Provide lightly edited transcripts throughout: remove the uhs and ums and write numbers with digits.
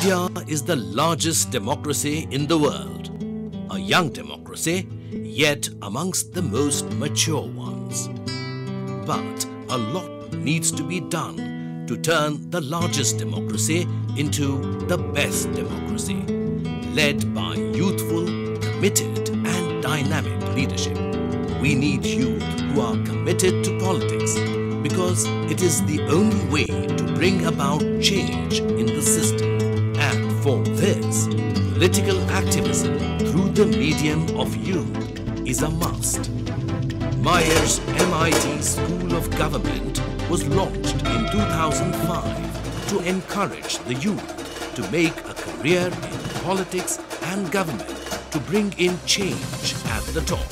India is the largest democracy in the world, a young democracy, yet amongst the most mature ones. But a lot needs to be done to turn the largest democracy into the best democracy, led by youthful, committed and dynamic leadership. We need youth who are committed to politics because it is the only way to bring about change in the system. And for this, political activism through the medium of youth is a must. Myers MIT School of Government was launched in 2005 to encourage the youth to make a career in politics and government to bring in change at the top.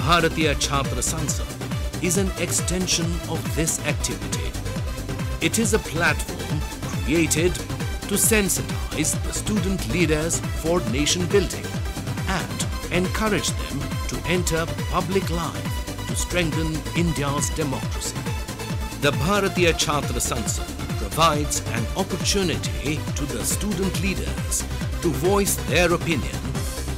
Bharatiya Chhatra Sansad is an extension of this activity. It is a platform created to sensitize the student leaders for nation building and encourage them to enter public life to strengthen India's democracy. The Bharatiya Chhatra Sansad provides an opportunity to the student leaders to voice their opinion,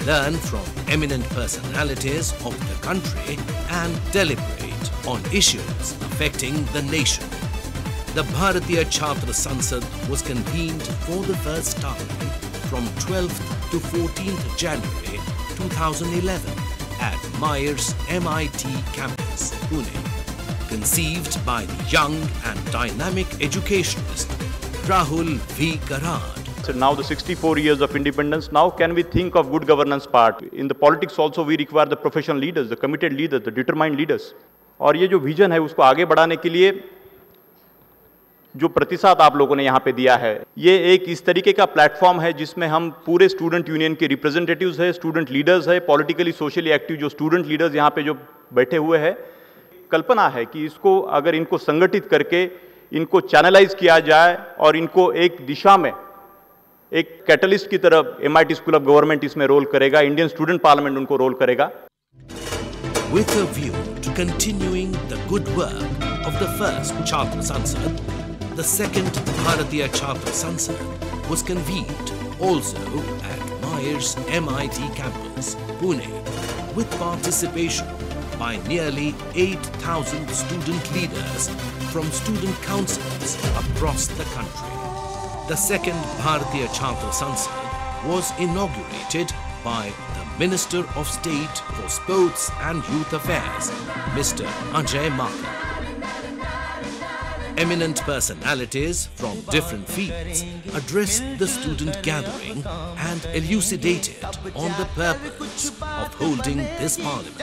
learn from eminent personalities of the country and deliberate on issues affecting the nation. The Bharatiya Chhatra Sansad was convened for the first time from 12th to 14th January 2011 at Myers MIT campus, Pune. Conceived by the young and dynamic educationist Rahul V. Garad. So now the 64 years of independence, now can we think of good governance part? In the politics also we require the professional leaders, the committed leaders, the determined leaders. और ये जो vision है उसको आगे बढ़ाने के लिए जो प्रतिसाद आप लोगों ने यहाँ पे दिया है, ये एक इस तरीके का प्लेटफॉर्म है जिसमें हम पूरे स्टूडेंट यूनियन के रिप्रेजेंटेटिव्स है, स्टूडेंट लीडर्स है, पॉलिटिकली सोशली एक्टिव जो स्टूडेंट लीडर्स यहाँ पे जो बैठे हुए हैं, कल्पना है कि इसको अगर इनको संगठित करके इनको चैनलाइज किया जाए और इनको एक दिशा में एक कैटलिस्ट की तरह MIT स्कूल ऑफ गवर्नमेंट इसमें रोल करेगा, इंडियन स्टूडेंट पार्लियामेंट उनको रोल करेगा. With a view to continuing the good work of the first Chhatra Sansad, the second Bharatiya Chhatra Sansad was convened also at Myers MIT campus, Pune, with participation by nearly 8,000 student leaders from student councils across the country. The second Bharatiya Chhatra Sansad was inaugurated by the Minister of State for Sports and Youth Affairs, Mr. Ajay Makar. Eminent personalities from different fields addressed the student gathering and elucidated on the purpose of holding this parliament.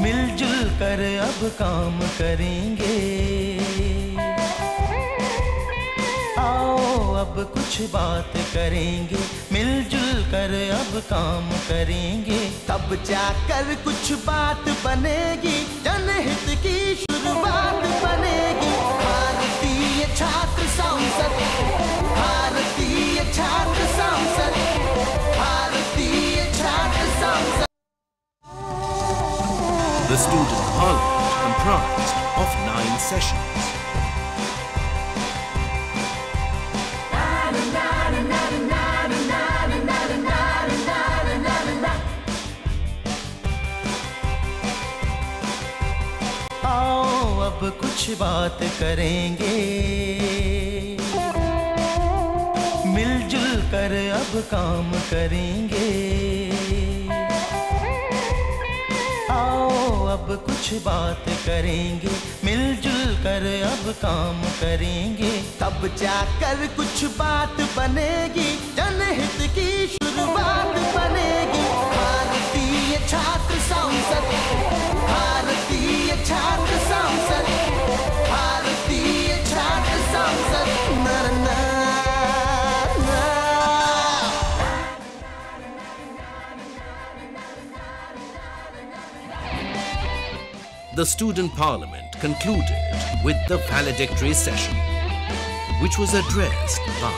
मिलजुल कर अब काम करेंगे, आओ अब कुछ बात करेंगे, मिलजुल कर अब काम करेंगे, तब जाकर कुछ बात बनेगी, जनहित की शुरुआत बनेगी. भारतीय छात्र संसद, भारतीय छात्र संसद, भारतीय छात्र संसद. The student parliament comprised of 9 sessions. आओ अब कुछ बात करेंगे, मिलजुल कर अब काम करेंगे, आओ अब कुछ बात करेंगे, मिलजुल कर अब काम करेंगे, तब जाकर कुछ बात बनेगी, जनहित की शुरुआत बनेगी. भारतीय छात्र संसद, भारतीय छात्र संसद, भारतीय छात्र संसद. ना ना ना. The student parliament concluded with the valedictory session, which was addressed by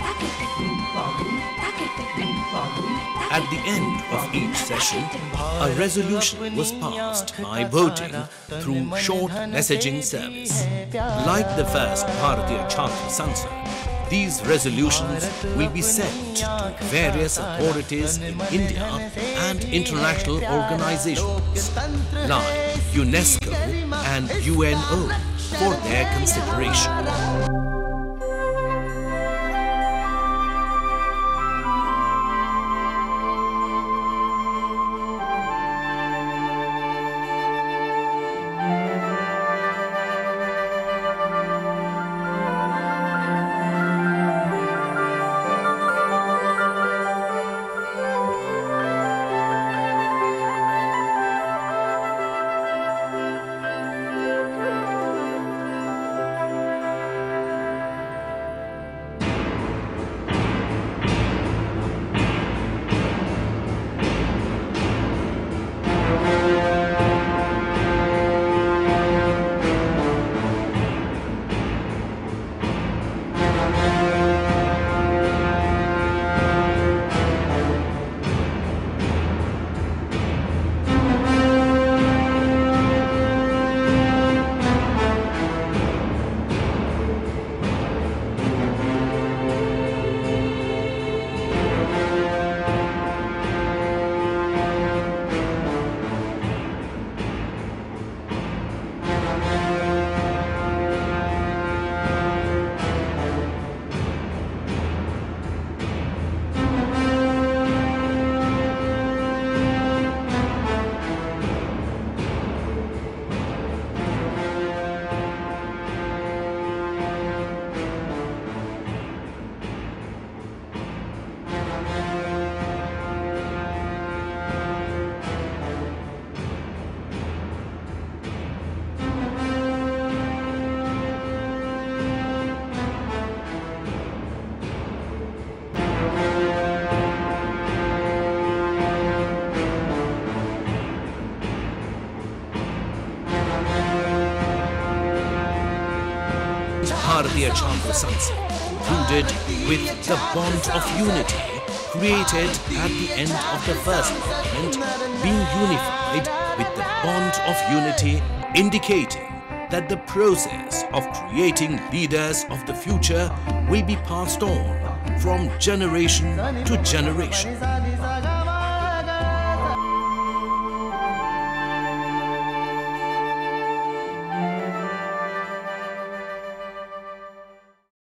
Tack, tack, tack, tack, tack, tack, tack, tack, tack, tack, tack, At the end of each session, a resolution was passed by voting through short messaging service. Like the first Bharatiya Chhatra Sansad, these resolutions will be sent to various authorities in India and international organizations like UNESCO and UNO for their consideration. Bharatiya Chhatra Sansad concluded with the bond of unity created at the end of the first parliament being unified with the bond of unity, indicating that the process of creating leaders of the future will be passed on from generation to generation.